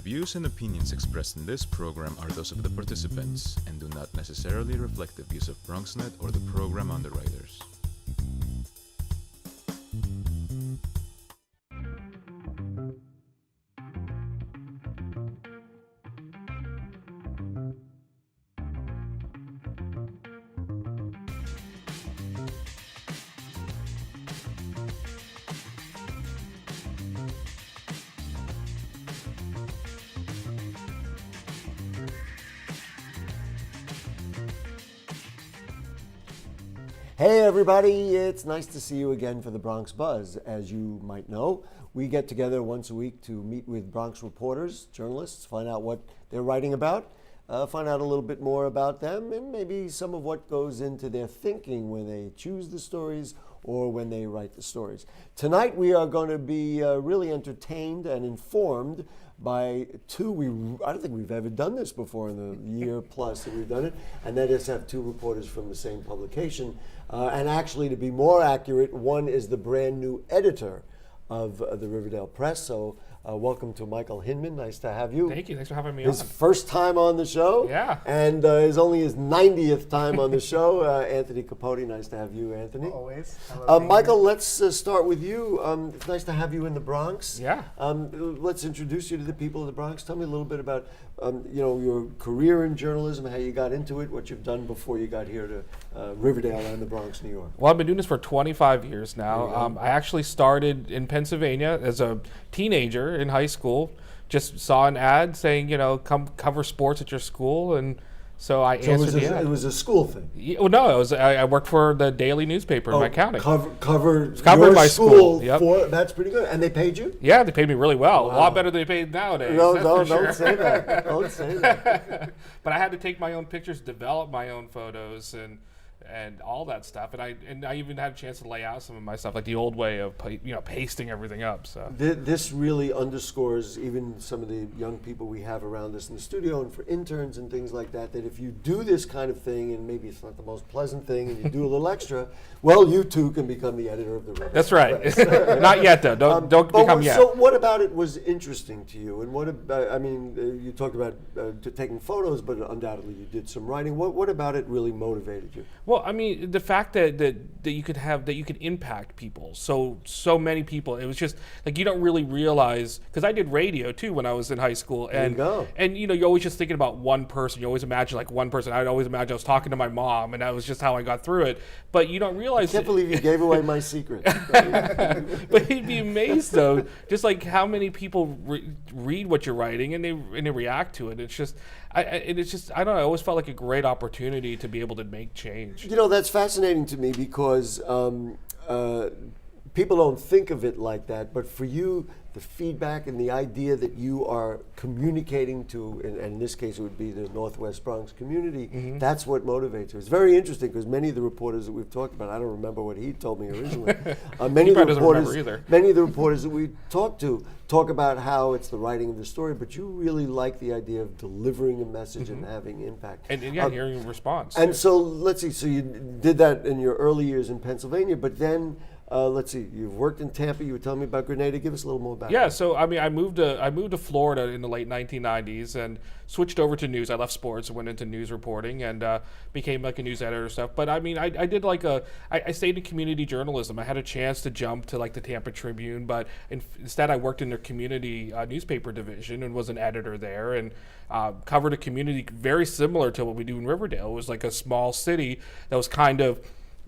views and opinions expressed in this program are those of the participants and do not necessarily reflect the views of BronxNet or the program underwriters. Hey everybody, it's nice to see you again for the Bronx Buzz. As you might know, we get together once a week to meet with Bronx reporters, journalists, find out what they're writing about, find out a little bit more about them, and maybe some of what goes into their thinking when they choose the stories or when they write the stories. Tonight we are going to be really entertained and informed by two, I don't think we've ever done this before in the year plus that we've done it, and that is have two reporters from the same publication. And actually, to be more accurate, one is the brand new editor of the Riverdale Press. So welcome to Michael Hinman. Nice to have you. Thank you. Thanks for having me His on. first time on the show. Yeah. And his 90th time on the show. Anthony Capote. Nice to have you, Anthony. Always. Michael, let's start with you. It's nice to have you in the Bronx. Yeah. Let's introduce you to the people of the Bronx. Tell me a little bit about your career in journalism, how you got into it, what you've done before you got here to Riverdale and the Bronx, New York. Well, I've been doing this for 25 years now. I actually started in Pennsylvania as a teenager in high school. Just saw an ad saying, come cover sports at your school, and so I answered the ad. It was a school thing. Yeah, well, no, I worked for the daily newspaper in my county. Covered Covered your my school. Yep. That's pretty good. And they paid you? Yeah, they paid me really well. Wow. A lot better than they paid nowadays. No, that's for don't sure. say that. Don't say that. But I had to take my own pictures, develop my own photos, and all that stuff. And I even had a chance to lay out some of my stuff, like the old way of pasting everything up. So this really underscores even some of the young people we have around us in the studio, and for interns and things like that. That if you do this kind of thing, and maybe it's not the most pleasant thing, and you do a little extra, well, you too can become the editor of the Riverdale. That's right. Not yet, though. Don't become yet. So, what about it was interesting to you? And what about? I mean, you talked about taking photos, but undoubtedly you did some writing. What about it really motivated you? Well, I mean, the fact that you could impact people, so many people. It was just like you don't really realize, because I did radio too when I was in high school, and you're always just thinking about one person. You always imagine like one person. I'd always imagine I was talking to my mom, and that was just how I got through it. But you don't realize. I can't believe you gave away my secret. But you'd be amazed though, just like how many people read what you're writing and they react to it. It's just. I don't know. I always felt like a great opportunity to be able to make change. That's fascinating to me because people don't think of it like that. But for you, the feedback and the idea that you are communicating to, and in this case it would be the Northwest Bronx community, that's what motivates you. It's very interesting because many of the reporters that we've talked about, I don't remember what he told me originally. Many of the reporters that we talk to talk about how it's the writing of the story, but you really like the idea of delivering a message and having impact. And hearing a response. And so let's see, so you did that in your early years in Pennsylvania, but then let's see, you've worked in Tampa. You were telling me about Grenada. Give us a little more about it. Yeah, so I mean, I moved to Florida in the late 1990s and switched over to news. I left sports and went into news reporting and became like a news editor and stuff. But I mean, I did I stayed in community journalism. I had a chance to jump to like the Tampa Tribune, but instead I worked in their community newspaper division and was an editor there and covered a community very similar to what we do in Riverdale. It was like a small city that was kind of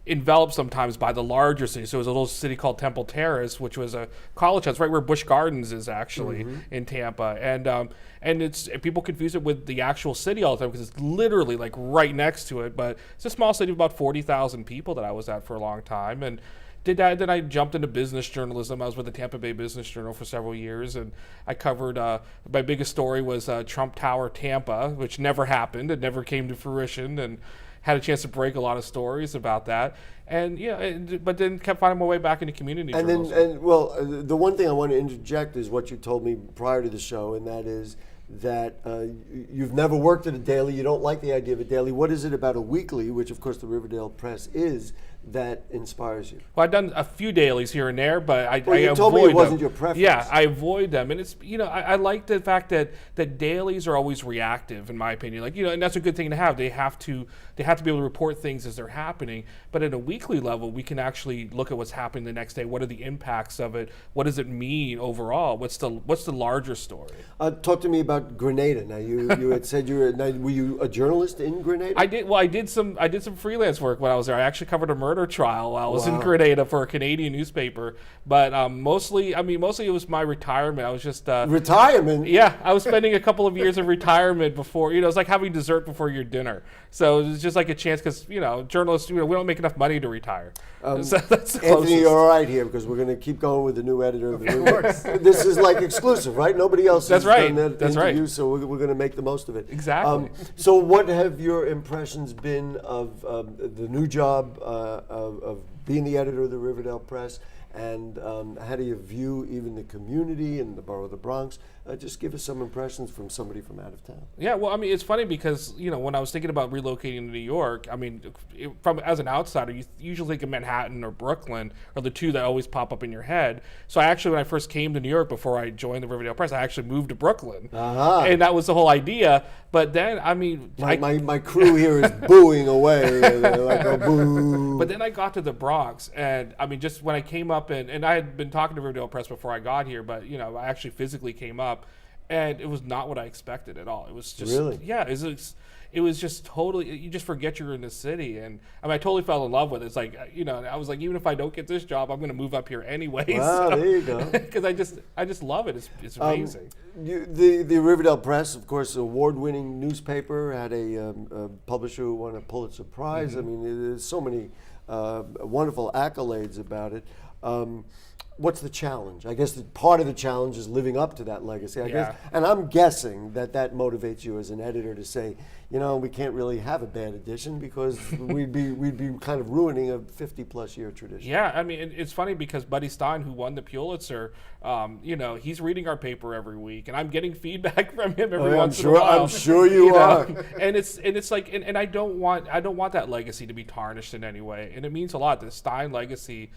enveloped sometimes by the larger city. So it was a little city called Temple Terrace, which was a college house right where Busch Gardens is actually in Tampa. And it's people confuse it with the actual city all the time because it's literally like right next to it. But it's a small city of about 40,000 people that I was at for a long time. And did that. Then I jumped into business journalism. I was with the Tampa Bay Business Journal for several years, and I covered. My biggest story was Trump Tower Tampa, which never happened. It never came to fruition, and had a chance to break a lot of stories about that. And but then kept finding my way back into community journalism. The one thing I want to interject is what you told me prior to the show, and that is that you've never worked at a daily. You don't like the idea of a daily. What is it about a weekly, which of course the Riverdale Press is, that inspires you? Well, I've done a few dailies here and there, but I Well, you avoid told me it wasn't them. your preference. Yeah, I avoid them, and it's I like the fact that dailies are always reactive, in my opinion. Like and that's a good thing to have. They have to be able to report things as they're happening. But at a weekly level, we can actually look at what's happening the next day. What are the impacts of it? What does it mean overall? What's the larger story? Talk to me about Grenada. Now you had said were you a journalist in Grenada? I did. Well, I did some freelance work when I was there. I actually covered a murder trial while I was in Wow. Grenada for a Canadian newspaper. But mostly it was my retirement. I was just Retirement. yeah, I was spending a couple of years of retirement before. It's like having dessert before your dinner. So it was just like a chance because journalists we don't make enough money to retire. So that's the Anthony, closest. you're all right here because we're going to keep going with the new editor of the Review. This is like exclusive, right? Nobody else That's has right. done that That's right. interview, so we're going to make the most of it. Exactly. So what have your impressions been of the new job of being the editor of the Riverdale Press? And how do you view even the community and the borough of the Bronx? Just give us some impressions from somebody from out of town. Yeah, well, it's funny because when I was thinking about relocating to New York, as an outsider, you usually think of Manhattan or Brooklyn are the two that always pop up in your head. So when I first came to New York before I joined the Riverdale Press, I actually moved to Brooklyn, and that was the whole idea. But then, my crew here is booing away, like a boo. But then I got to the Bronx, and just when I came up, and I had been talking to Riverdale Press before I got here, but I actually physically came up, and it was not what I expected at all. It was just Really? Yeah, it was just totally. You just forget you're in the city, and I totally fell in love with it. It's like I was like, even if I don't get this job, I'm going to move up here anyway. Wow, there you go. Because I just love it. It's amazing. The Riverdale Press, of course, award-winning newspaper, had a publisher who won a Pulitzer Prize. Mm-hmm. There's so many wonderful accolades about it. What's the challenge? I guess part of the challenge is living up to that legacy. I guess, and I'm guessing that motivates you as an editor to say, we can't really have a bad edition because we'd be kind of ruining a 50-plus year tradition. Yeah, it's funny because Buddy Stein, who won the Pulitzer, he's reading our paper every week, and I'm getting feedback from him every once in a while. I'm sure you are. And it's like, and I don't want that legacy to be tarnished in any way, and it means a lot. The Stein legacy,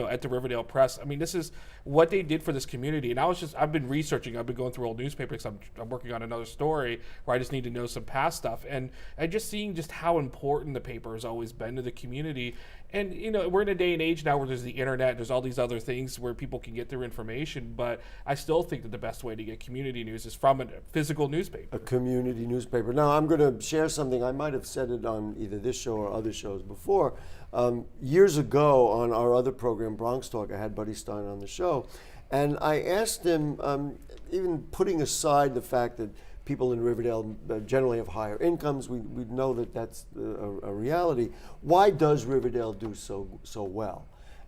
at the Riverdale Press. This is what they did for this community, and I've been researching. I've been going through old newspapers. I'm working on another story where I just need to know some past stuff, and I just seeing just how important the paper has always been to the community. And we're in a day and age now where there's the internet, there's all these other things where people can get their information, but I still think that the best way to get community news is from a physical newspaper. A community newspaper. Now, I'm going to share something. I might have said it on either this show or other shows before. Years ago on our other program, Bronx Talk, I had Buddy Stein on the show, and I asked him, even putting aside the fact that people in Riverdale generally have higher incomes, we know that that's a reality. Why does Riverdale do so well?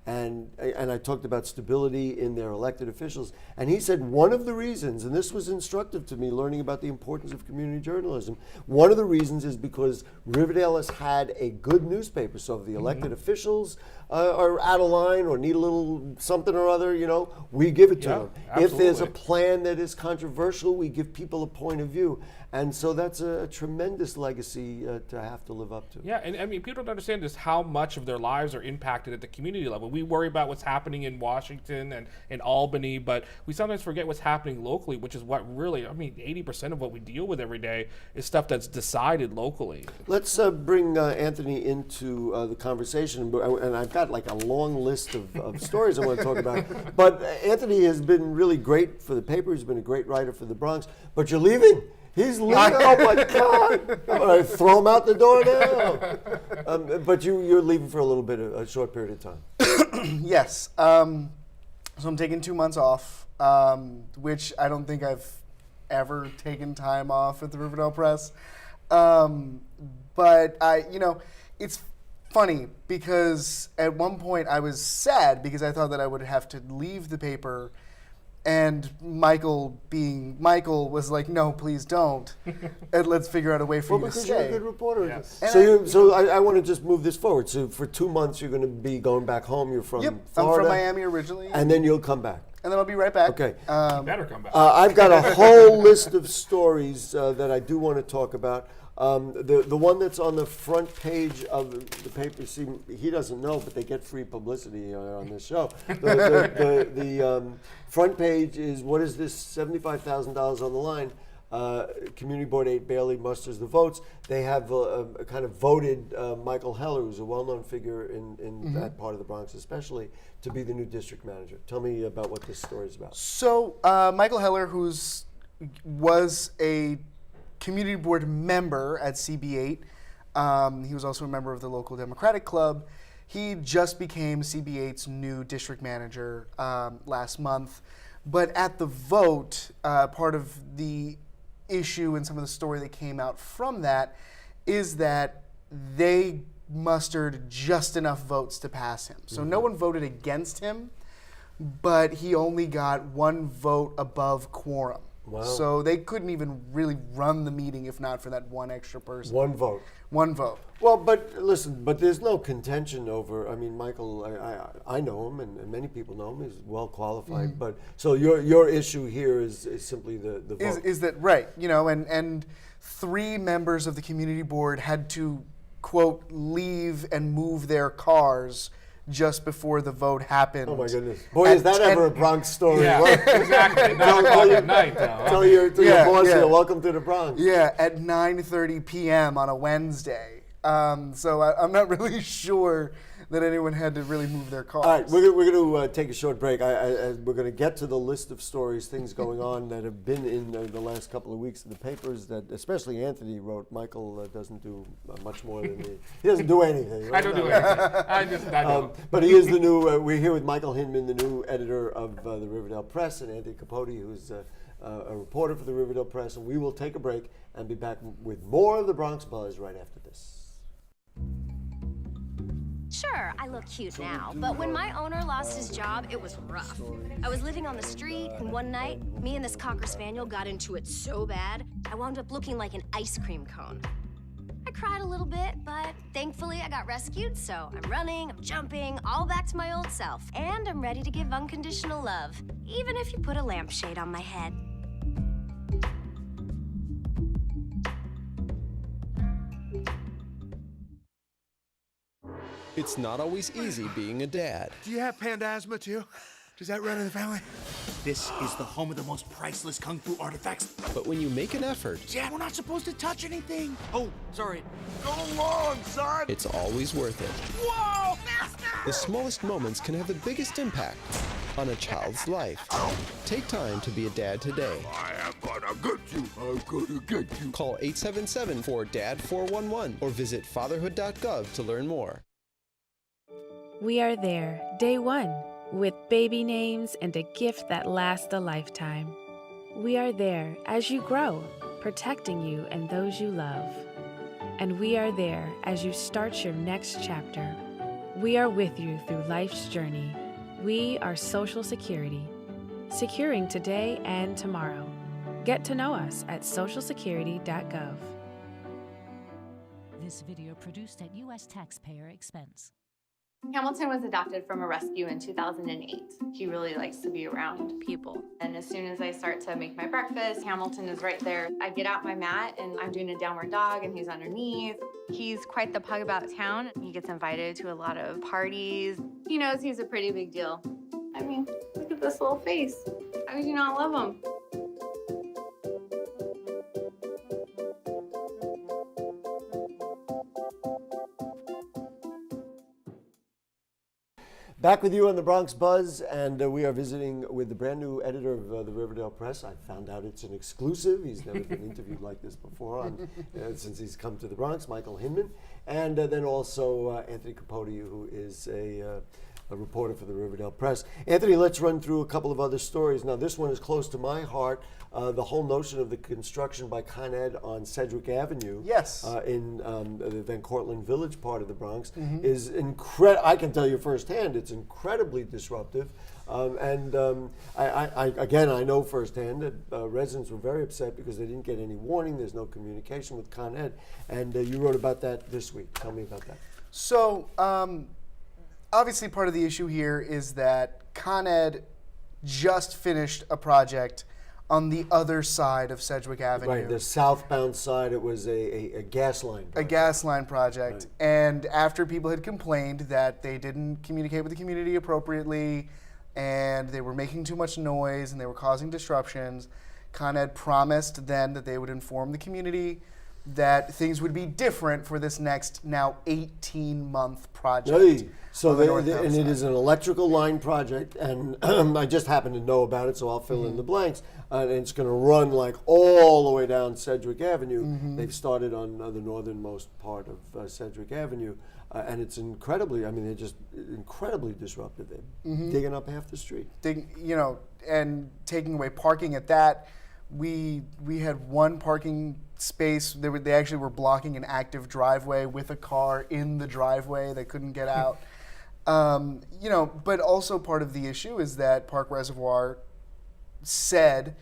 And I talked about stability in their elected officials. And he said one of the reasons, and this was instructive to me learning about the importance of community journalism, one of the reasons is because Riverdale has had a good newspaper. So if the elected officials are out of line or need a little something or other, we give it to them. Absolutely. If there's a plan that is controversial, we give people a point of view. And so that's a tremendous legacy to have to live up to. Yeah, and people don't understand just how much of their lives are impacted at the community level. We worry about what's happening in Washington and in Albany, but we sometimes forget what's happening locally, which is what really, 80% of what we deal with every day is stuff that's decided locally. Let's bring Anthony into the conversation, and I've got like a long list of stories I want to talk about. But Anthony has been really great for the paper. He's been a great writer for the Bronx. But you're leaving. He's leaving. Oh my God! I'm gonna throw him out the door now. But you're leaving for a short period of time. Yes. So I'm taking 2 months off, which I don't think I've ever taken time off at the Riverdale Press. But it's funny because at one point I was sad because I thought that I would have to leave the paper. And Michael, being Michael, was like, "No, please don't. And let's figure out a way for you to because stay." you're a good reporter. Yes. So I want to just move this forward. So for 2 months, you're going to be going back home. You're from Yep, Florida. I'm from Miami originally. And then you'll come back. and then I'll be right back. Okay. You better come back. I've got a whole list of stories that I do want to talk about. The one that's on the front page of the paper, see, he doesn't know, but they get free publicity on this show. The front page is, what is this, $75,000 on the line? Community Board 8 barely musters the votes. They have kind of voted Michael Heller, who's a well-known figure in that part of the Bronx especially, to be the new district manager. Tell me about what this story is about. So Michael Heller, was a community board member at CB8. He was also a member of the local Democratic Club. He just became CB8's new district manager last month. But at the vote, part of the issue and some of the story that came out from that is that they mustered just enough votes to pass him. So no one voted against him, but he only got one vote above quorum. Wow. So they couldn't even really run the meeting if not for that one extra person. One vote. One vote. Well, but listen, but there's no contention over, I mean, Michael, I know him, and many people know him, he's well qualified, but, so your issue here is simply the vote. Is that right? You know, and 3 members of the community board had to, quote, leave and move their cars just before the vote happened. Oh my goodness. Boy, is that ever a Bronx story. Yeah, Well, exactly. 9 o'clock at night, though. Tell your boss yeah. here, welcome to the Bronx. Yeah, at 9:30 p.m. on a Wednesday. So I'm not really sure that anyone had to really move their cars. All right, we're going to take a short break. We're going to get to the list of stories, things going on that have been in the last couple of weeks in the papers that especially Anthony wrote. Michael doesn't do much more than he doesn't do anything. Right? I don't do anything. I don't. But he is the new, we're here with Michael Hinman, the new editor of the Riverdale Press, and Anthony Capote, who's a reporter for the Riverdale Press. And we will take a break and be back with more of the Bronx Buzz right after this. Sure, I look cute now, but when my owner lost his job, it was rough. I was living on the street, and one night, me and this Cocker Spaniel got into it so bad, I wound up looking like an ice cream cone. I cried a little bit, but thankfully I got rescued, so I'm running, I'm jumping, all back to my old self, and I'm ready to give unconditional love, even if you put a lampshade on my head. It's not always easy being a dad. Do you have panda asthma too? Does that run in the family? This is the home of the most priceless kung fu artifacts. But when you make an effort, Dad, we're not supposed to touch anything. Oh, sorry. Go along, son! it's always worth it. Whoa! Master! The smallest moments can have the biggest impact on a child's life. Take time to be a dad today. I am gonna get you. I'm gonna get you. Call 877-4DAD-411 or visit fatherhood.gov to learn more. We are there, day one, with baby names and a gift that lasts a lifetime. We are there as you grow, protecting you and those you love. And we are there as you start your next chapter. We are with you through life's journey. We are Social Security, securing today and tomorrow. Get to know us at socialsecurity.gov. This video produced at U.S. taxpayer expense. Hamilton was adopted from a rescue in 2008. He really likes to be around people. And as soon as I start to make my breakfast, Hamilton is right there. I get out my mat and I'm doing a downward dog and he's underneath. He's quite the pug about town. He gets invited to a lot of parties. He knows he's a pretty big deal. I mean, look at this little face. How could you not love him? Back with you on the Bronx Buzz, and we are visiting with the brand new editor of the Riverdale Press. I found out it's an exclusive. He's never been interviewed like this before since he's come to the Bronx, Michael Hinman. And then also Anthony Capote, who is a reporter for the Riverdale Press. Anthony, let's run through a couple of other stories. Now, this one is close to my heart. The whole notion of the construction by Con Ed on Sedgwick Avenue, Yes. in the Van Cortlandt Village part of the Bronx, is incredible. I can tell you firsthand, it's incredibly disruptive. I know firsthand that residents were very upset because they didn't get any warning. There's no communication with Con Ed, and you wrote about that this week. Tell me about that. So, obviously part of the issue here is that Con Ed just finished a project on the other side of Sedgwick Avenue. Right, the southbound side, it was a gas line. A gas line project. Right. And after people had complained that they didn't communicate with the community appropriately and they were making too much noise and they were causing disruptions, Con Ed promised then that they would inform the community that things would be different for this next now 18-month project. Hey, so and it is an electrical line project, and I just happen to know about it, so I'll fill in the blanks. And it's going to run like all the way down Sedgwick Avenue. They've started on the northernmost part of Sedgwick Avenue, and it's incredibly, I mean, they're just incredibly disruptive. They're digging up half the street. And taking away parking at that. We had one parking space. They actually were blocking an active driveway with a car in the driveway. They couldn't get out. But also part of the issue is that Park Reservoir said,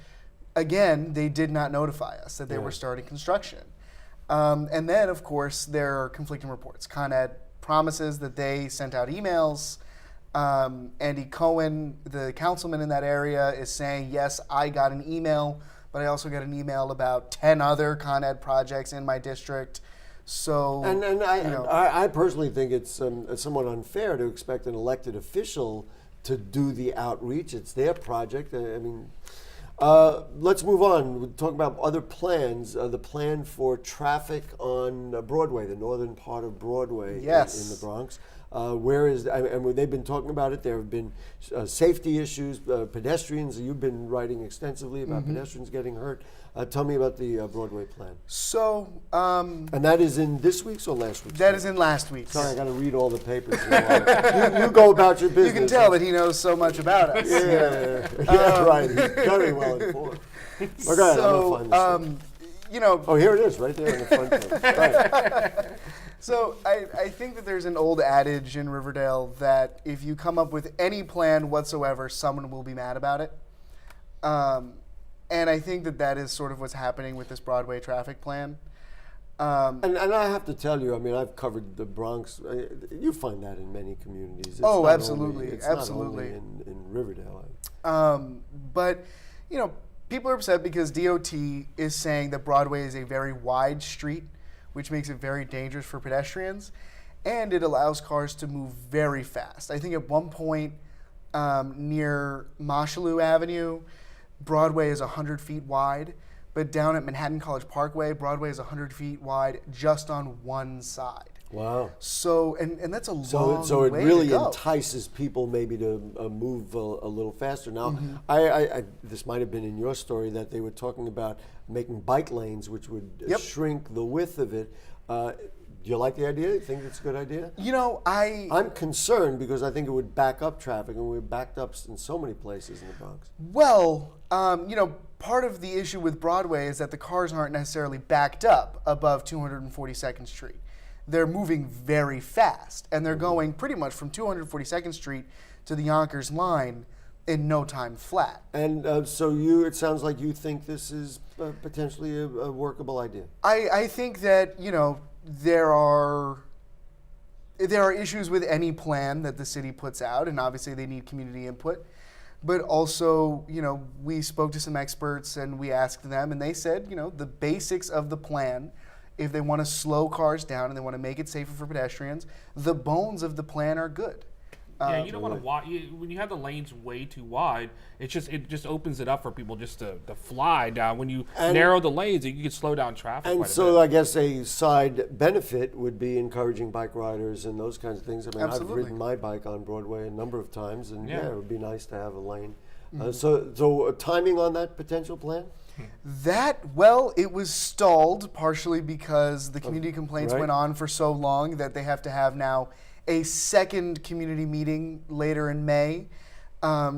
again, they did not notify us that they were starting construction. And then, of course, there are conflicting reports. Con Ed promises that they sent out emails. Andy Cohen, the councilman in that area, is saying, yes, I got an email, but I also got an email about 10 other Con Ed projects in my district. So, I personally think it's somewhat unfair to expect an elected official to do the outreach. It's their project. I mean, let's move on. We'll talk about other plans. The plan for traffic on Broadway, the northern part of Broadway in the Bronx. And they've been talking about it. There have been safety issues, pedestrians. You've been writing extensively about pedestrians getting hurt. Tell me about the Broadway plan. So, and that is in this week's or last week's? That is in last week's. Sorry, I got to read all the papers. You go about your business. You can tell that he knows so much about us. Yeah, right. He's very well informed. Okay, so, I'm gonna find this. Oh, here it is, right there in the front page. Right. So I think that there's an old adage in Riverdale that if you come up with any plan whatsoever, someone will be mad about it. And I think that is sort of what's happening with this Broadway traffic plan. And I have to tell you, I mean, I've covered the Bronx. You find that in many communities. It's absolutely. It's absolutely. not only in Riverdale. But, people are upset because DOT is saying that Broadway is a very wide street, which makes it very dangerous for pedestrians, and it allows cars to move very fast. I think at one point near Mosholu Avenue, Broadway is 100 feet wide, but down at Manhattan College Parkway, Broadway is 100 feet wide just on one side. Wow. So, and that's a long way to go. So it really entices people maybe to move a little faster. Now, I this might have been in your story that they were talking about making bike lanes, which would shrink the width of it. Do you like the idea? You think it's a good idea? I'm concerned because I think it would back up traffic, and we're backed up in so many places in the Bronx. Well, part of the issue with Broadway is that the cars aren't necessarily backed up above 242nd Street. They're moving very fast, and they're going pretty much from 242nd Street to the Yonkers line in no time flat. And so it sounds like you think this is potentially a workable idea. I think that, there are issues with any plan that the city puts out, and obviously they need community input. But also, we spoke to some experts and we asked them, and they said, the basics of the plan, if they want to slow cars down and they want to make it safer for pedestrians, the bones of the plan are good. Yeah, you don't want to when you have the lanes way too wide. It just opens it up for people just to fly down. When you narrow the lanes, you can slow down traffic. And quite so a bit. I guess a side benefit would be encouraging bike riders and those kinds of things. I mean, Absolutely. I've ridden my bike on Broadway a number of times, and it would be nice to have a lane. So timing on that potential plan? It was stalled partially because the community complaints went on for so long that they have to have now a second community meeting later in May,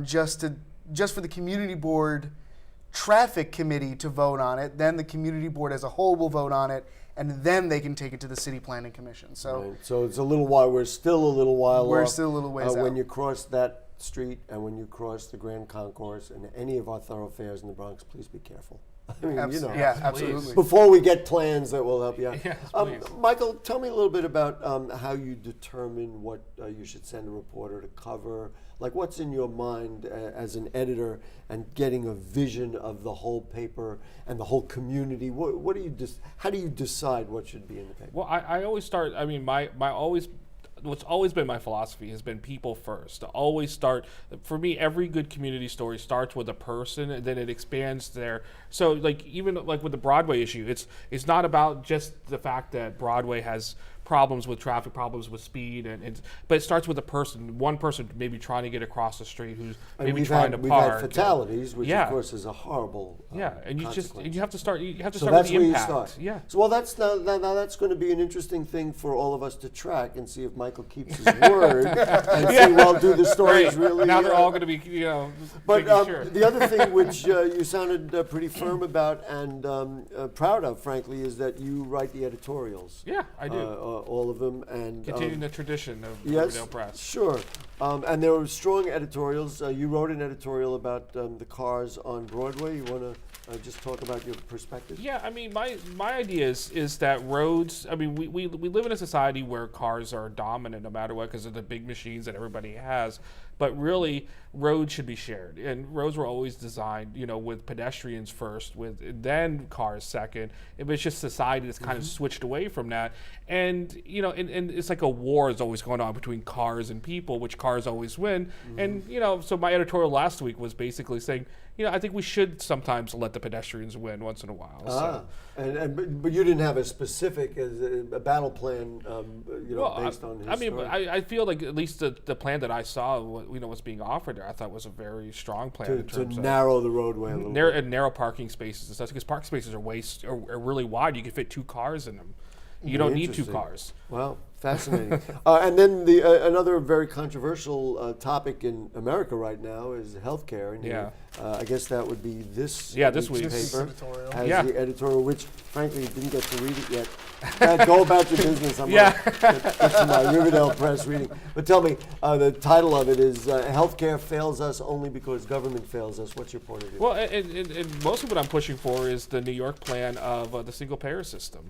just for the community board traffic committee to vote on it. Then the community board as a whole will vote on it, and then they can take it to the city planning commission. So it's a little while. We're still a little while. We're still a little ways out. When you cross that street and when you cross the Grand Concourse and any of our thoroughfares in the Bronx, please be careful. I mean, you know. Yeah, absolutely. Before we get plans that will help you out. Yes, please. Michael, tell me a little bit about how you determine what you should send a reporter to cover. Like, what's in your mind as an editor and getting a vision of the whole paper and the whole community? What do you how do you decide what should be in the paper? Well, I always start. I mean, what's always been my philosophy has been people first. To always start, for me, every good community story starts with a person, and then it expands there. So, like, even like with the Broadway issue, it's not about just the fact that Broadway has problems with traffic, problems with speed, but it starts with a person, one person maybe trying to get across the street who's maybe trying to park. We've had fatalities, which of course is a horrible and you have to start with the impact. So that's where you start. Yeah. So well, that's now that's going to be an interesting thing for all of us to track and see if Michael keeps his word and see, well, do the stories really? Now they're all going to be, But sure. the other thing which you sounded pretty firm about and proud of, frankly, is that you write the editorials. Yeah, I do. All of them, and continuing the tradition of yes, Riverdale Press. Sure. And there were strong editorials. You wrote an editorial about the cars on Broadway. You want to just talk about your perspective? Yeah, I mean, my idea is that roads. I mean, we live in a society where cars are dominant no matter what because of the big machines that everybody has. But really, roads should be shared, and roads were always designed, with pedestrians first, with then cars second. It's just society that's kind of switched away from that, and and it's like a war is always going on between cars and people, which cars always win. And so my editorial last week was basically saying, I think we should sometimes let the pedestrians win once in a while. So. But you didn't have a specific a battle plan, based on his I mean, story. I feel like at least the plan that I saw, what's being offered there, I thought was a very strong plan in terms to of narrow the roadway a little bit. And narrow parking spaces and stuff, because parking spaces are really wide. You can fit 2 cars in them. You don't need 2 cars. Wow, fascinating. And then another very controversial topic in America right now is healthcare. And I guess that would be this week's paper has the editorial, which frankly didn't get to read it yet. Go about your business. I'm get to my Riverdale Press reading. But tell me, the title of it is "Healthcare Fails Us Only Because Government Fails Us." What's your point of view? Well, and most of what I'm pushing for is the New York plan of the single-payer system.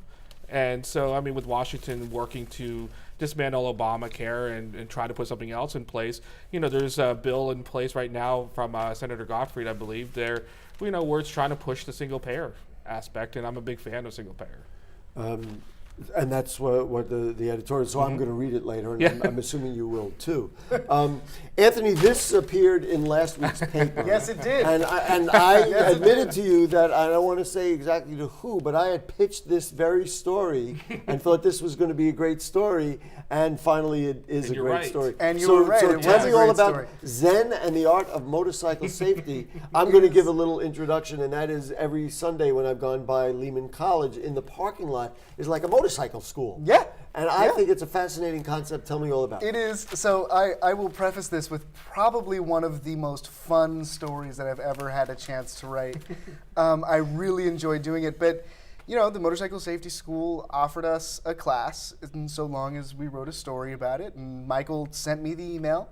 And so, I mean, with Washington working to dismantle Obamacare and try to put something else in place, there's a bill in place right now from Senator Gottfried, I believe, there, where it's trying to push the single-payer aspect, and I'm a big fan of single-payer. And that's what the editorial. So I'm going to read it later, and I'm assuming you will too. Anthony, this appeared in last week's paper. Yes, it did. And I admitted to you that I don't want to say exactly to who, but I had pitched this very story and thought this was going to be a great story, and finally it is a great story. And you were right. So it tell was me a all great about story. Zen and the art of motorcycle safety. I'm going to give a little introduction, and that is every Sunday when I've gone by Lehman College, in the parking lot is like a motorcycle school. Yeah. And I think it's a fascinating concept. Tell me all about it. It is. So I will preface this with probably one of the most fun stories that I've ever had a chance to write. I really enjoyed doing it. But, the Motorcycle Safety School offered us a class, and so long as we wrote a story about it. And Michael sent me the email.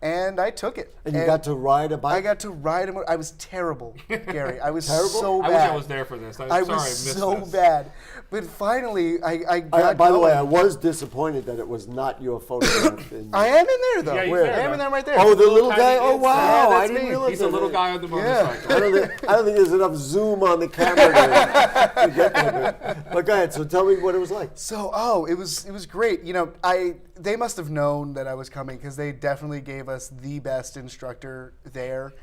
And I took it. And you got to ride a bike? I got to ride a I was terrible, Gary. I was Terrible? so bad. I wish I was there for this. I missed so this. bad. But finally, I got By the going. way, I was disappointed that it was not your photograph. I am in there, though. Yeah, he's Where? there, I am in there right there. Oh, the little guy? Oh, Yeah, wow. that's I didn't me. realize He's a little guy on the motorcycle. I don't think there's enough zoom on the camera to get there. But go ahead. So tell me what it was like. So, it was great. They must have known that I was coming because they definitely gave us the best instructor there.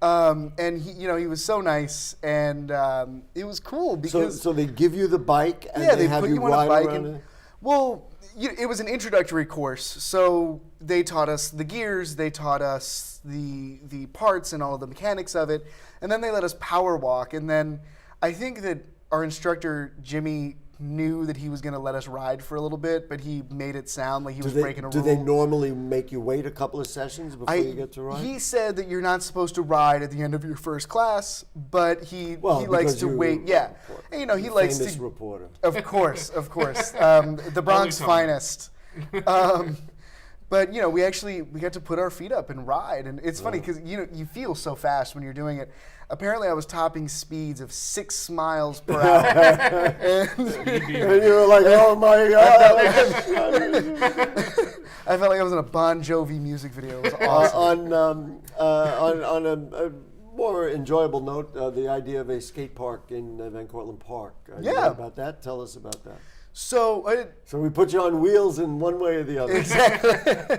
And he was so nice, and it was cool because So they give you the bike and they have put you you on ride a bike around and it? well, it was an introductory course. So they taught us the gears, they taught us the parts and all of the mechanics of it, and then they let us power walk. And then I think that our instructor Jimmy knew that he was going to let us ride for a little bit, but he made it sound like he was breaking a rule. Do they normally make you wait a couple of sessions before you get to ride? He said that you're not supposed to ride at the end of your first class, but he likes to wait. Yeah, and, he likes famous to. reporter. Of course, the Bronx finest. But we got to put our feet up and ride, and it's funny because you feel so fast when you're doing it. apparently I was topping speeds of 6 miles per hour. and you were like, oh my God. I felt like I was in a Bon Jovi music video. It was awesome. On a more enjoyable note, the idea of a skate park in Van Cortlandt Park. You know about that? Tell us about that. So we put you on wheels in one way or the other. Exactly.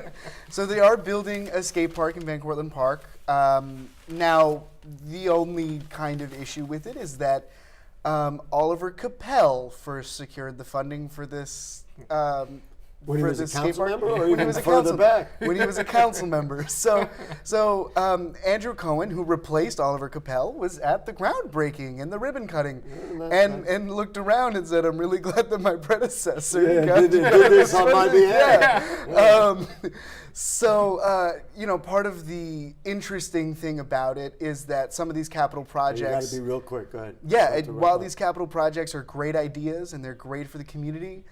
So they are building a skate park in Van Cortlandt Park. Now, the only kind of issue with it is that Oliver Capel first secured the funding for this. When he was a council member, or when even he was further back? When he was a council member. So Andrew Cohen, who replaced Oliver Capel, was at the groundbreaking and the ribbon cutting, and looked around and said, "I'm really glad that my predecessor did this on my behalf." Part of the interesting thing about it is that some of these capital projects. You got to be real quick. Go ahead. Yeah, while these capital projects are great ideas and they're great for the community.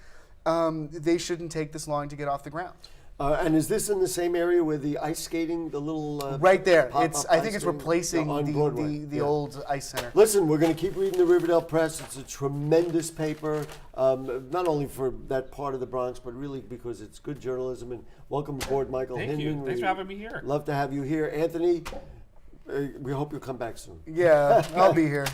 They shouldn't take this long to get off the ground. And is this in the same area where the ice skating, the little right there? I think it's skating, replacing the old ice center. Listen, we're going to keep reading the Riverdale Press. It's a tremendous paper, not only for that part of the Bronx, but really because it's good journalism. And welcome aboard, Michael Hinman. Thank you. Thanks for having me here. Love to have you here, Anthony. We hope you'll come back soon. Yeah, I'll be here.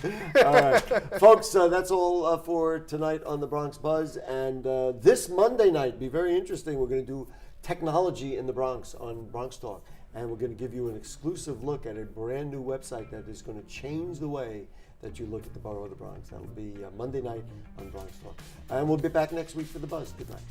All right. Folks, that's all for tonight on the Bronx Buzz. And this Monday night, be very interesting. We're going to do technology in the Bronx on Bronx Talk. And we're going to give you an exclusive look at a brand new website that is going to change the way that you look at the borough of the Bronx. That'll be Monday night on Bronx Talk. And we'll be back next week for the Buzz. Good night.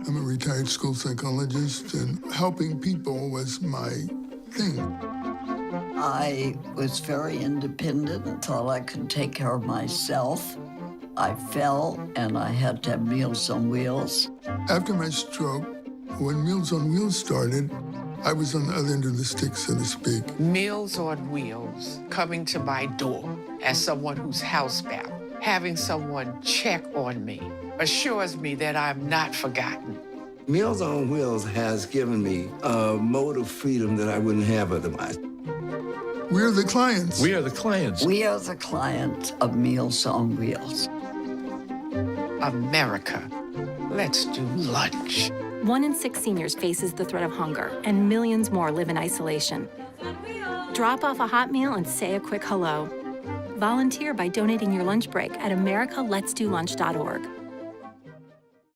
I'm a retired school psychologist, and helping people was my thing. I was very independent and thought I could take care of myself. I fell, and I had to have Meals on Wheels. After my stroke, when Meals on Wheels started, I was on the other end of the stick, so to speak. Meals on Wheels, coming to my door as someone who's housebound, having someone check on me, assures me that I'm not forgotten. Meals on Wheels has given me a mode of freedom that I wouldn't have otherwise. We're the clients. We are the clients. We are the clients of Meals on Wheels. America, let's do lunch. 1 in 6 seniors faces the threat of hunger, and millions more live in isolation. Drop off a hot meal and say a quick hello. Volunteer by donating your lunch break at americaletsdolunch.org.